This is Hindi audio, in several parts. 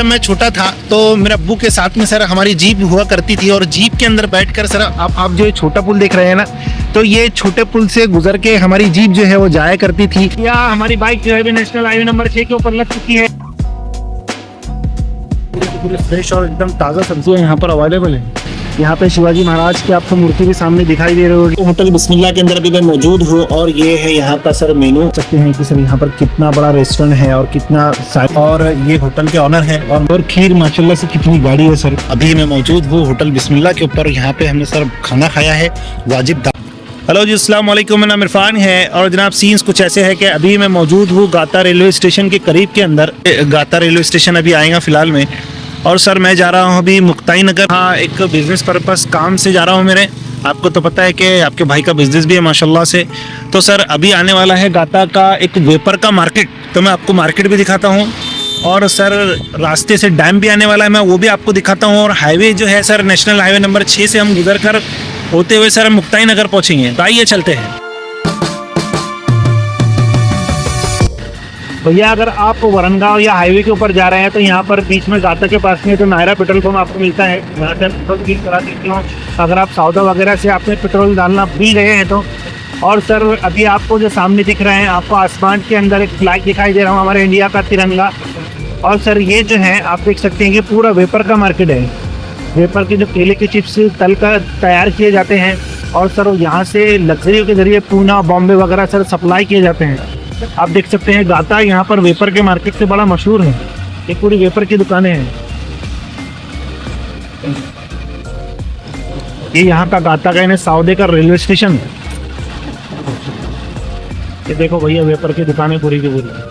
जब मैं छोटा था तो मेरे अब्बू के साथ में सर हमारी जीप हुआ करती थी और जीप के अंदर बैठकर सर आप जो ये छोटा पुल देख रहे हैं ना, तो ये छोटे पुल से गुजर के हमारी जीप जो है वो जाया करती थी। या हमारी बाइक जो है नेशनल हाईवे नंबर 6 के ऊपर लग चुकी है। पूरे फ्रेश और एकदम ताज़ा सब्जियां यहाँ पर अवेलेबल है। यहाँ पे शिवाजी महाराज की आपको मूर्ति भी सामने दिखाई दे रही होगी। होटल बिस्मिल्लाह के अंदर अभी मैं मौजूद हूँ और ये है यहाँ का सर मेनू। सकते हैं कि सर यहाँ पर कितना बड़ा रेस्टोरेंट है और कितना और ये होटल के ऑनर है और खीर माशाल्लाह से कितनी गाड़ी है सर। अभी मैं मौजूद हूँ होटल बिस्मिल्लाह के ऊपर। यहाँ पे हमने सर खाना खाया है वाजिब। हेलो जी, अस्सलाम वालेकुम। मेरा नाम इरफान है और जनाब सीन्स कुछ ऐसे है कि अभी मैं मौजूद हूँ गाता रेलवे स्टेशन के करीब के अंदर। गाता रेलवे स्टेशन अभी आएगा फिलहाल में और सर मैं जा रहा हूँ अभी मुक्ताई नगर। हाँ, एक बिजनेस पर्पस काम से जा रहा हूँ मेरे। आपको तो पता है कि आपके भाई का बिजनेस भी है माशाल्लाह से। तो सर अभी आने वाला है गाता का एक वेपर का मार्केट, तो मैं आपको मार्केट भी दिखाता हूँ और सर रास्ते से डैम भी आने वाला है, मैं वो भी आपको दिखाता हूँ। और हाईवे जो है सर नेशनल हाईवे नंबर 6 से हम गुजर कर होते हुए सर मुक्ताई नगर पहुँचेंगे। तो आइए चलते हैं भैया। अगर आप वरंगाव या हाईवे के ऊपर जा रहे हैं तो यहाँ पर बीच में गाता के पास में तो नायरा पेट्रोल पंप आपको मिलता है, वहाँ से पेट्रोल फिल करा देते हो अगर आप सौदा वगैरह से आपने पेट्रोल डालना भूल गए हैं तो। और सर अभी आपको जो सामने दिख रहे हैं, आपको आसमान के अंदर एक फ्लैग दिखाई दे रहा हूँ, हमारे इंडिया का तिरंगा। और सर ये जो है आप देख सकते हैं कि पूरा वेपर का मार्केट है। वेपर के जो केले के चिप्स तल कर तैयार किए जाते हैं और सर यहाँ से लग्जरी के जरिए पूना बॉम्बे वगैरह सर सप्लाई किए जाते हैं। आप देख सकते हैं गाता यहाँ पर वेपर के मार्केट से बड़ा मशहूर है। ये पूरी वेपर की दुकानें हैं। ये यहाँ का गाता का सौदे का रेलवे स्टेशन है। ये देखो भैया वेपर की दुकानें पूरी की पूरी।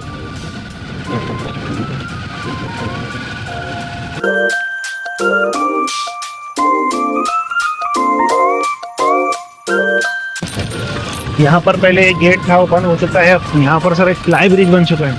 यहाँ पर पहले एक गेट था, वो बंद हो चुका है। यहाँ पर सर एक फ्लाई ब्रिज बन चुका है।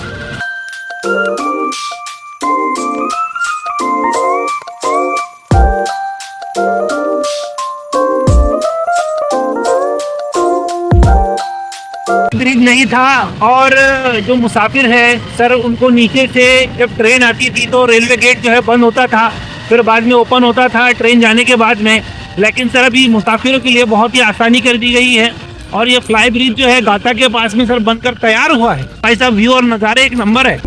ब्रिज नहीं था और जो मुसाफिर है सर उनको नीचे से जब ट्रेन आती थी तो रेलवे गेट जो है बंद होता था, फिर बाद में ओपन होता था ट्रेन जाने के बाद में। लेकिन सर अभी मुसाफिरों के लिए बहुत ही आसानी कर दी गई है और ये फ्लाई ब्रिज जो है गाता के पास में सर बनकर तैयार हुआ है। भाई साहब व्यू और नज़ारे एक नंबर है।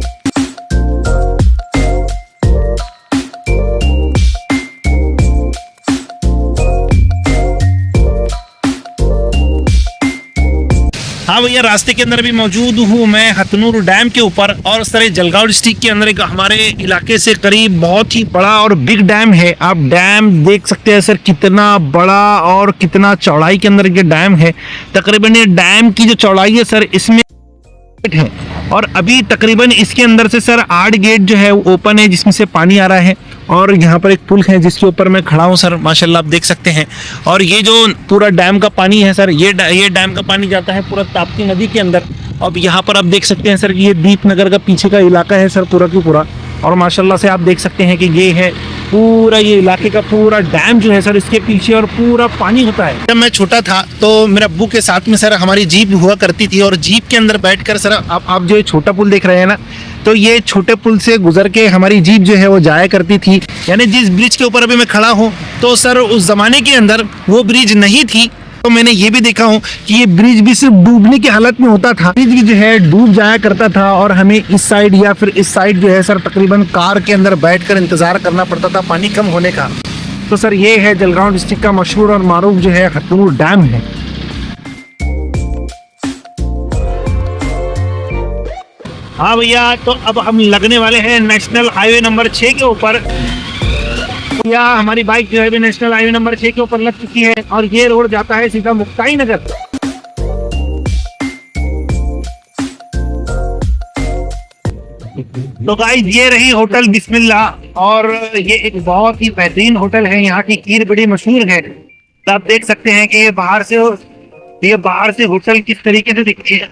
हाँ भैया, रास्ते के अंदर भी मौजूद हूँ मैं हथनूर डैम के ऊपर। और सर जलगांव डिस्ट्रिक्ट के अंदर एक हमारे इलाके से करीब बहुत ही बड़ा और बिग डैम है। आप डैम देख सकते हैं सर कितना बड़ा और कितना चौड़ाई के अंदर ये डैम है। तकरीबन ये डैम की जो चौड़ाई है सर इसमें है और अभी तकरीबन इसके अंदर से सर 8 गेट जो है वो ओपन है जिसमें से पानी आ रहा है। और यहाँ पर एक पुल है जिसके ऊपर मैं खड़ा हूँ सर, माशाल्लाह आप देख सकते हैं। और ये जो पूरा डैम का पानी है सर, ये डैम का पानी जाता है पूरा ताप्ती नदी के अंदर। अब यहाँ पर आप देख सकते हैं सर ये दीपनगर का पीछे का इलाका है सर पूरा की पूरा। और माशाल्लाह से आप देख सकते हैं कि ये है पूरा ये इलाके का पूरा डैम जो है सर इसके पीछे और पूरा पानी होता है। जब मैं छोटा था तो मेरे अब्बू के साथ में सर हमारी जीप हुआ करती थी और जीप के अंदर बैठकर सर आप जो ये छोटा पुल देख रहे हैं ना, तो ये छोटे पुल से गुजर के हमारी जीप जो है वो जाया करती थी। यानी जिस ब्रिज के ऊपर अभी मैं खड़ा हूँ तो सर उस जमाने के अंदर वो ब्रिज नहीं थी। तो मैंने ये भी देखा हूँ कि ये ब्रिज भी सिर्फ डूबने की हालत में होता था। ब्रिज भी जो है डूब जाया करता था और हमें इस साइड या फिर इस साइड जो है सर तकरीबन कार के अंदर बैठकर इंतजार करना पड़ता था पानी कम होने का। तो सर ये है जलगांव डिस्ट्रिक्ट का मशहूर और मारूफ जो है हथनूर डैम है। हाँ भैया, तो अब हम लगने वाले हैं नेशनल हाईवे नंबर 6 के ऊपर। या हमारी बाइक जो है नेशनल हाईवे नंबर 6 के ऊपर लग चुकी है और ये रोड जाता है सीधा मुक्ताई नगर। तो गाइस ये रही होटल बिस्मिल्लाह और ये एक बहुत ही बेहतरीन होटल है। यहाँ की खीर बड़ी मशहूर है। तो आप देख सकते हैं कि ये बाहर से होटल किस तरीके से दिखती है।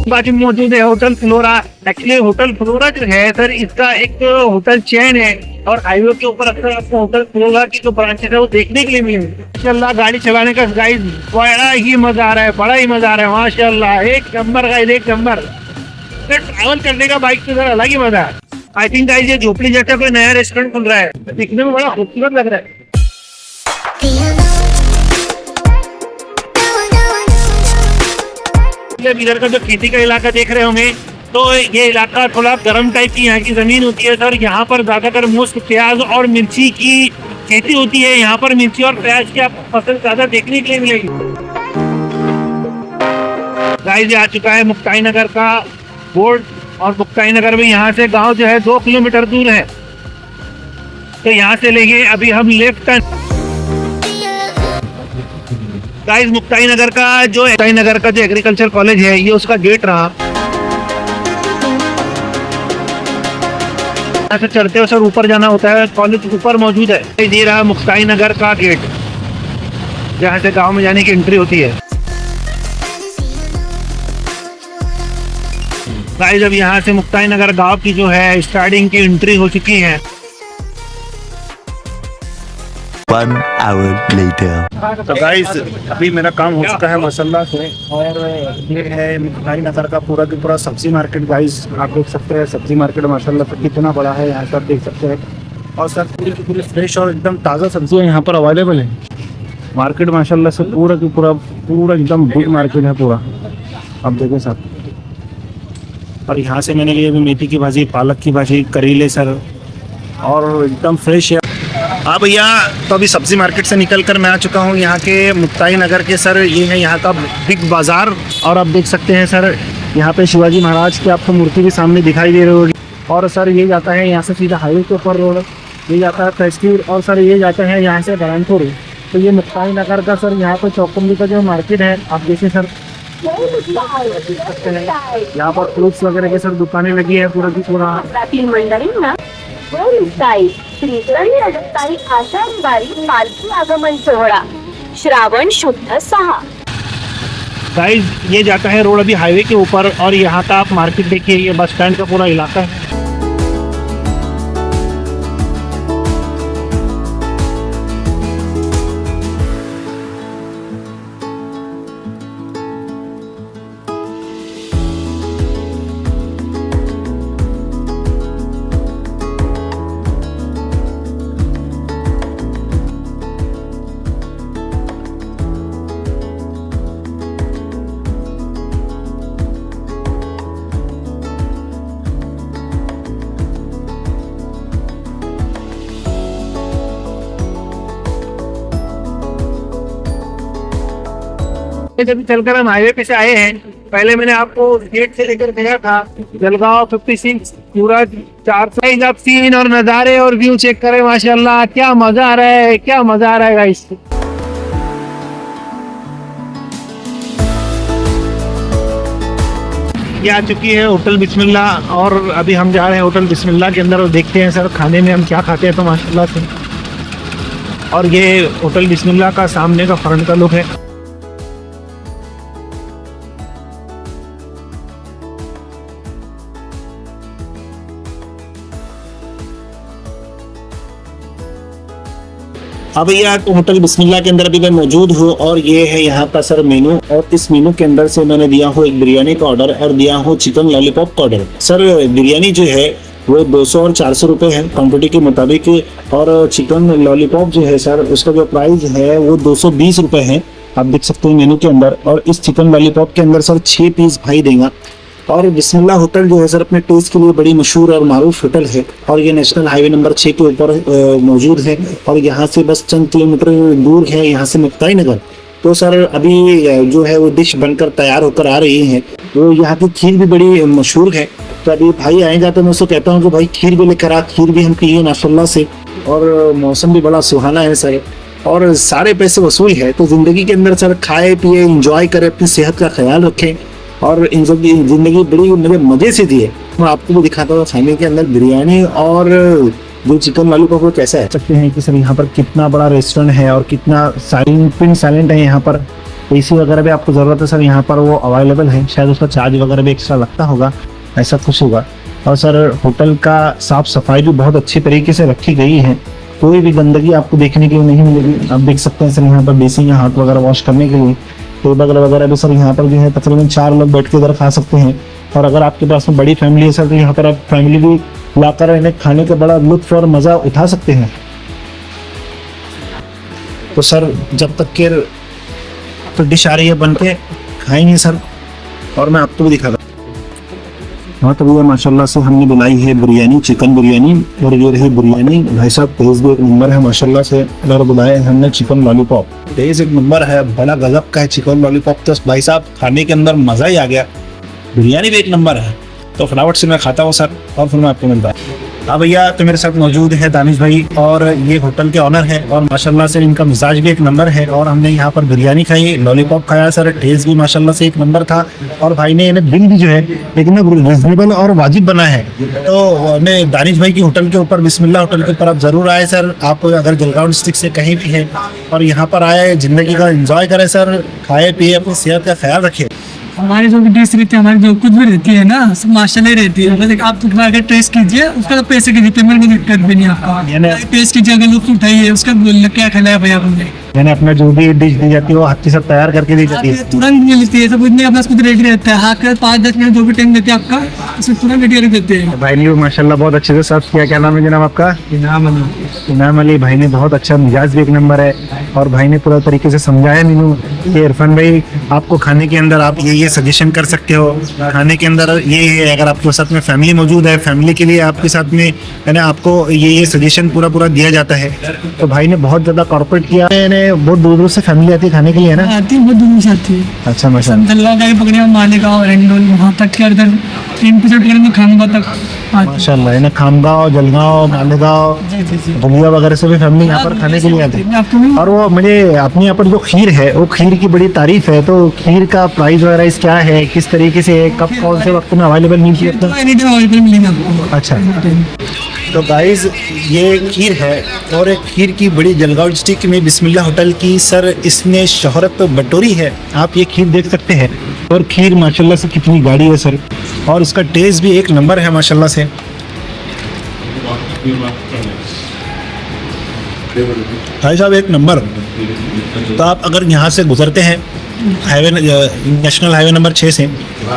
बाजू मौजूद है hotel flora. Actually hotel flora जो है सर इसका एक होटल चेन है और हाईवे के ऊपर अक्सर आपको होटल होगा कि जो ब्रांचेस है वो देखने के लिए मिलेंगे। माशाल्लाह गाड़ी चलाने का गाइस बड़ा ही मजा आ रहा है, बड़ा ही मजा आ रहा है माशाल्लाह, एक नंबर गाइस, एक नंबर। ट्रैवल करने का बाइक से अलग ही मजा है। आई थिंक गाइस ये झोपड़ी जैसा कोई नया रेस्टोरेंट खुल रहा है, दिखने में बड़ा खूबसूरत लग रहा है। इधर का जो खेती का इलाका देख रहे होंगे, तो ये इलाका थोड़ा गर्म टाइप की यहाँ की जमीन होती है सर। यहाँ पर ज्यादातर मुश्क, प्याज और मिर्ची की खेती होती है। यहाँ पर मिर्ची और प्याज की आपको फसल ज्यादा देखने के लिए मिलेगी। गाइस आ चुका है मुक्ताई नगर का बोर्ड, और मुक्ताई नगर में यहाँ से गांव जो है 2 किलोमीटर दूर है। तो यहाँ से लेंगे अभी हम left turn. Guys Muktai Nagar का जो एग्रीकल्चर कॉलेज है, ये उसका गेट रहा। ऐसे चढ़ते हो सर ऊपर जाना होता है, कॉलेज ऊपर मौजूद है। ये रहा मुक्ताई नगर का गेट, जहाँ से गांव में जाने की एंट्री होती है। गाइस अब यहाँ से मुक्ताई नगर गांव की जो है स्टार्टिंग की एंट्री हो चुकी है। 1 hour later. तो गाइस अभी मेरा काम हो चुका है माशाल्लाह से, और ये है मुक्ताई नगर का पूरा की पूरा सब्जी मार्केट। गाइस आप देख सकते हैं सब्जी मार्केट माशाल्लाह से कितना बड़ा है, यहाँ पर देख सकते हैं। और सर पूरी की पूरी फ्रेश और एकदम ताज़ा सब्जियाँ यहाँ पर अवेलेबल है। मार्केट माशाल्लाह से पूरा की पूरा एकदम बिग मार्केट है पूरा, आप देखें सर। और यहाँ से मैंने लिए अभी मेथी की भाजी, पालक की भाजी, करेले सर, और एकदम फ्रेश है। हाँ भैया, तो अभी सब्जी मार्केट से निकल कर मैं आ चुका हूँ यहाँ के मुक्ताई नगर के सर। ये है यहाँ का बिग बाज़ार, और आप देख सकते हैं सर यहाँ पे शिवाजी महाराज की आपको मूर्ति भी सामने दिखाई दे रही होगी। और सर ये जाता है यहाँ से सीधा हाईवे के ऊपर रोड, ये जाता है तहसील, और सर ये जाता है यहाँ से बरानपुर। तो ये मुक्ताई नगर का सर यहाँ पर चौकुंडी का जो मार्केट है, आप देखें सर यहाँ पर फ्रूट्स वगैरह की सर दुकानें लगी है पूरा की पूरा। श्री रजताई आषाढी वारी पालखी आगमन सोहळा श्रावण शुद्ध 6। गाइस ये जाता है रोड अभी हाईवे के ऊपर, और यहाँ का आप मार्केट देखिए, ये बस स्टैंड का पूरा इलाका है। जब चलकर हम हाईवे पे से आए हैं, पहले मैंने आपको गेट से लेकर गया था जलगांव 56 पूरा 400। आप सीन और नज़ारे और व्यू चेक करें माशाल्लाह, क्या मजा आ रहा है, क्या मजा आ रहा है गाइस। ये आ चुकी है होटल बिस्मिल्लाह, और अभी हम जा रहे हैं होटल बिस्मिल्लाह के अंदर और देखते हैं सर खाने में हम क्या खाते हैं तो माशाल्लाह से। और ये होटल बिस्मिल्लाह का सामने का फ्रंट का लुक है। अब भैया होटल बिस्मिल्लाह के अंदर अभी मैं मौजूद हूँ, और ये है यहाँ का सर मेनू। और इस मेनू के अंदर से मैंने दिया हूँ एक बिरयानी का ऑर्डर, और दिया हूँ चिकन लॉलीपॉप का ऑर्डर। सर बिरयानी जो है वो 200 और 400 रुपये है क्वान्टिटी के मुताबिक, और चिकन लॉलीपॉप जो है सर उसका जो प्राइस है वो 220 रुपये है, आप देख सकते हैं मेनू के अंदर। और इस चिकन लॉलीपॉप के अंदर सर 6 पीस भाई देगा। और बिस्मिल्लाह होटल जो है सर अपने टेस्ट के लिए बड़ी मशहूर और मारूफ होटल है, और ये नेशनल हाईवे नंबर 6 के ऊपर मौजूद है, और यहाँ से बस चंद किलोमीटर दूर है यहाँ से मुक्ताई नगर। तो सर अभी जो है वो डिश बनकर तैयार होकर आ रही है। तो यहाँ की खीर भी बड़ी मशहूर है। तो अभी भाई आएगा तो मैं उसको कहता हूँ कि भाई खीर भी लेकर आ, खीर भी हम पिए माशाल्लाह से। और मौसम भी बड़ा सुहाना है सर, और सारे पैसे वसूल है। तो ज़िंदगी के अंदर सर खाए पिए इंजॉय करें, अपनी सेहत का ख्याल रखें, और इन सब ज़िंदगी बड़ी मेरे मज़े से दी है। मैं आपको भी दिखाता हूँ खाने के अंदर बिरयानी और जो चिकन लॉलीपॉप वो कैसा है। सकते हैं कि सर यहाँ पर कितना बड़ा रेस्टोरेंट है और कितना साइलेंट है। यहाँ पर एसी वगैरह भी आपको ज़रूरत है सर, यहाँ पर वो अवेलेबल है। शायद उसका चार्ज वगैरह भी एक्स्ट्रा लगता होगा, ऐसा कुछ होगा। और सर होटल का साफ सफाई भी बहुत अच्छी तरीके से रखी गई है, कोई भी गंदगी आपको देखने के लिए नहीं मिलेगी। आप देख सकते हैं सर यहाँ पर बेसिन या हाथ वगैरह वॉश करने के लिए टेबल वगैरह भी सर यहाँ पर जो है तकरीबन 4 लोग बैठ के इधर खा सकते हैं। और अगर आपके पास में बड़ी फैमिली है सर तो यहाँ पर आप फैमिली भी लाकर इन्हें खाने का बड़ा लुत्फ और मज़ा उठा सकते हैं। तो सर जब तक के तो डिश आ रही है बन के खाएंगे सर, और मैं आपको भी दिखा। हाँ तो भैया माशाल्लाह से हमने बनाई है बिरयानी, चिकन बिरयानी, और ये रही बिरयानी। भाई साहब टेस्ट भी एक नंबर है माशाल्लाह से। और बनाए हमने चिकन लॉलीपॉप, टेस्ट एक नंबर है, बड़ा गजब का है चिकन लॉलीपॉप। तो भाई साहब खाने के अंदर मज़ा ही आ गया, बिरयानी भी एक नंबर है। तो फटाफट से मैं खाता हूँ सर, और फिर मैं आपको मिलता हूँ। हाँ भैया, तो मेरे साथ मौजूद है दानिश भाई, और ये होटल के ऑनर है, और माशाल्लाह से इनका मिजाज भी एक नंबर है। और हमने यहाँ पर बिरयानी खाई, लॉलीपॉप खाया सर, टेस्ट भी माशाल्लाह से एक नंबर था। और भाई ने इन्हें बिल भी जो है लेकिन रिजनेबल और वाजिब बना है। तो हमने दानिश भाई की होटल के ऊपर, बिस्मिल्लाह होटल के ऊपर आप ज़रूर आए सर। आप अगर जलगांव डिस्ट्रिक्ट से कहीं भी हैं और यहाँ पर आए, ज़िंदगी का एंजॉय करें सर, खाए पिए, अपनी सेहत का ख्याल रखें। हमारी जो भी डिश रहती है, हमारी जो कुछ भी रहती है ना, सब माशाल्लाह रहती है। मतलब आप तो अगर टेस्ट कीजिए, उसका तो पैसे की पेमेंट में दिक्कत भी नहीं आपका। टेस्ट कीजिए, अगर लुत्फ उठाइए उसका, क्या खिलाया भैया आपने। यानी अपना जो भी डिश दी जाती है वो हाथ के साथ तैयार करके दी जाती है, तुरंत मिलती है। सब इतने अपना कुछ रेडी रहता है, हाथ के 5-10 मिनट जो भी टाइम देते हैं आपका, उसमें तुरंत रेडी करके देते हैं। भाई ने भी माशाल्लाह बहुत अच्छे से सर्व किया। क्या नाम है जनाब आपका? इनाम अली। इनाम अली भाई ने बहुत अच्छा, मिजाज भी एक नंबर है, और भाई ने पूरा तरीके से समझाया मेनू कि इरफान भाई आपको खाने के अंदर आप ये सजेशन कर सकते हो, खाने के अंदर ये है, अगर आपके साथ में फैमिली मौजूद है, फैमिली के लिए आपके साथ में है ना, आपको ये सजेशन पूरा दिया जाता है। तो भाई ने बहुत ज़्यादा कॉर्पोरेट किया है, बहुत दूर दूर से फैमिली आती है खाने के लिए, है ना? आती है, बहुत दूर से आती है। अच्छा माशाल्लाह। जलगांव जाके पकड़े मालेगांव, एंडोल, वहाँ तक के इधर 3 एपिसोड पकड़े खानगा तक आती है। माशाल्लाह, है ना? खामगांव, जलगांव, मालेगांव, बलिया वगैरह से भी फैमिली यहाँ पर खाने के लिए आती है। और वो मुझे अपने यहाँ पर जो खीर है, वो खीर की बड़ी तारीफ है। तो खीर का प्राइस वगैरह इस क्या है, किस तरीके से, कब कौन से वक्त में अवेलेबल मिलती है? एनी टाइम अवेलेबल मिलेंगे आपको। अच्छा, तो गाइस ये खीर है, और एक खीर की बड़ी जलगांव डिस्ट्रिक्ट में बिस्मिल्लाह होटल की सर इसने शोहरत बटोरी है। आप ये खीर देख सकते हैं, और खीर माशाल्लाह से कितनी गाढ़ी है सर, और इसका टेस्ट भी एक नंबर है माशाल्लाह से। भाई साहब एक नंबर। तो आप अगर यहाँ से गुजरते हैं हाईवे, नेशनल हाईवे नंबर 6 से,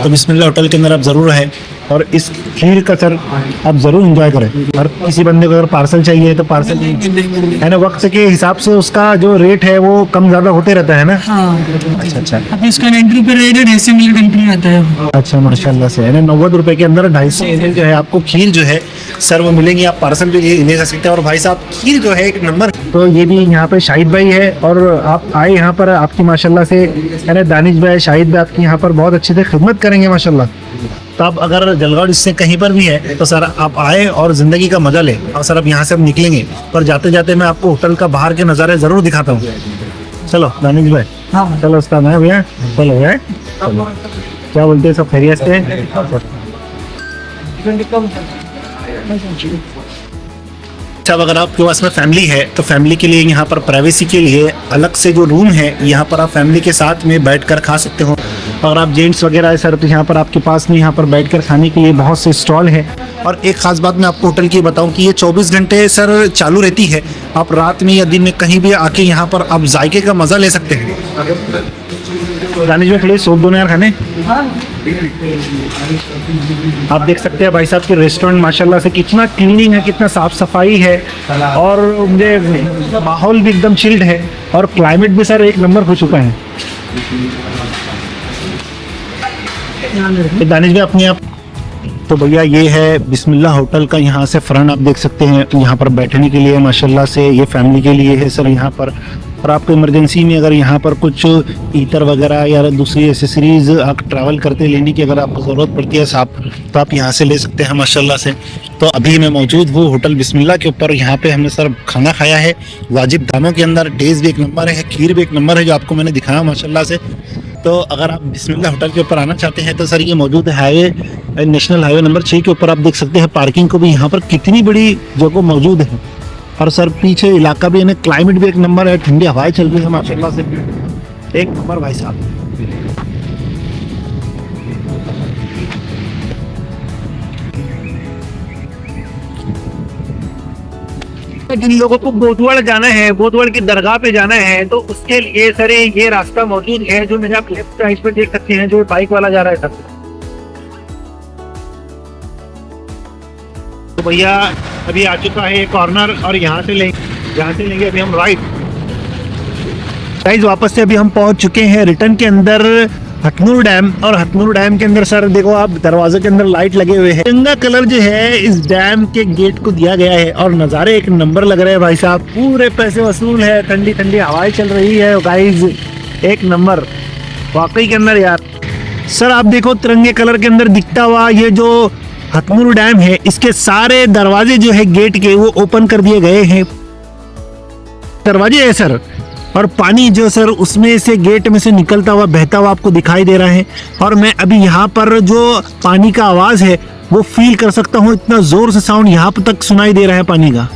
तो बिस्मिल्लाह होटल के अंदर आप ज़रूर आए, और इस खीर का सर आप ज़रूर एंजॉय करें। और किसी बंदे को अगर पार्सल चाहिए तो पार्सल है ना, वक्त के हिसाब से उसका जो रेट है वो कम ज़्यादा होते रहता है ना। हाँ, अच्छा, अभी इसका 90 रुपये रेट है, 250 मिली कंपनी आता है। अच्छा माशाल्लाह से, है ना? 90 रुपए के अंदर 250 ml जो है आपको खीर जो है सर वो मिलेंगी। आप पार्सल भी ले जा सकते हैं। और भाई साहब खीर जो है एक नंबर। तो ये भी यहाँ पे शाहिद भाई है, और आप आए यहाँ पर, आपकी माशाल्लाह से, है ना, दानिश भाई, शाहिद भाई आपकी यहाँ पर बहुत अच्छे से खिदमत करेंगे माशाल्लाह। तो आप अगर जलगांव से कहीं पर भी है तो सर आप आए और ज़िंदगी का मज़ा लें। और सर अब यहाँ से हम निकलेंगे, पर जाते जाते मैं आपको होटल का बाहर के नज़ारे ज़रूर दिखाता हूँ। चलो दानिश भाई, हाँ चलो उसका मैं भैया, चलो भैया, क्या बोलते हैं, सब खैरियत से? अच्छा, अगर आपके पास में फैमिली है तो फैमिली के लिए यहाँ पर प्राइवेसी के लिए अलग से जो रूम है, यहाँ पर आप फैमिली के साथ में बैठकर खा सकते हो। अगर आप जेंट्स वगैरह है सर, तो यहाँ पर आपके पास में यहाँ पर बैठकर खाने के लिए बहुत से स्टॉल है। और एक ख़ास बात मैं आपको होटल की बताऊँ कि ये 24 घंटे सर चालू रहती है। आप रात में या दिन में कहीं भी आके यहाँ पर आप जायके का मज़ा ले सकते हैं। दानिश भाई थोड़ी सोप दो ना यार खाने। आप देख सकते हैं भाई साहब के रेस्टोरेंट माशाल्लाह से कितना क्लीनिंग है, कितना साफ सफाई है, और मुझे माहौल भी एकदम चिल्ड है, और क्लाइमेट भी सर एक नंबर हो चुका है। दानिश भाई अपने आप, तो भैया ये है बिस्मिल्लाह होटल का यहाँ से फ्रंट आप देख सकते हैं। यहाँ पर बैठने के लिए माशाल्लाह से ये फैमिली के लिए है सर यहाँ पर। और आपको इमरजेंसी में अगर यहाँ पर कुछ ईतर वगैरह या दूसरी एसेसरीज आप ट्रैवल करते लेने की अगर आपको ज़रूरत पड़ती है साहब, तो आप यहाँ से ले सकते हैं माशाल्लाह से। तो अभी मैं मौजूद हूँ होटल बिस्मिल्लाह के ऊपर। यहाँ पे हमने सर खाना खाया है वाजिब दामों के अंदर, टेस्ट भी एक नंबर है, खीर भी एक नंबर है जो आपको मैंने दिखाया माशाल्लाह से। तो अगर आप बिस्मिल्लाह होटल के ऊपर आना चाहते हैं तो सर ये मौजूद है हाईवे, नेशनल हाईवे नंबर 6 के ऊपर। आप देख सकते हैं पार्किंग को भी यहाँ पर कितनी बड़ी जगह मौजूद है, और सर पीछे इलाका भी, यानी क्लाइमेट भी एक नंबर है, ठंडी हवाएं चल रही है माशाल्लाह से, एक नंबर भाई साहब। जिन लोगों को बोथवड़ जाना है, बोथवड़ की दरगाह पे जाना है, तो उसके लिए सर ये रास्ता मौजूद है जो मेरे आप लेफ्ट साइड पे देख सकते हैं, जो बाइक वाला जा रहा है सर। तो भैया अभी आ चुका है कॉर्नर और यहाँ से लेंगे अभी हम राइट। गाइस वापस से अभी हम पहुंच चुके हैं रिटर्न के अंदर हथनूर डैम, और हथनूर डैम के अंदर सर देखो आप दरवाजे के अंदर लाइट लगे हुए हैं। तिरंगा कलर जो है इस डैम के गेट को दिया गया है और नज़ारे एक नंबर लग रहे हैं भाई साहब, पूरे पैसे वसूल है, ठंडी ठंडी हवाएं चल रही है गाइस, एक नंबर वाकई के अंदर यार। सर आप देखो तिरंगे कलर के अंदर दिखता हुआ ये जो हथनूर डैम है, इसके सारे दरवाजे जो है गेट के वो ओपन कर दिए गए हैं, दरवाजे है सर, और पानी जो सर उसमें से गेट में से निकलता हुआ बहता हुआ आपको दिखाई दे रहा है। और मैं अभी यहाँ पर जो पानी का आवाज़ है वो फील कर सकता हूँ, इतना ज़ोर से साउंड यहाँ तक सुनाई दे रहा है पानी का।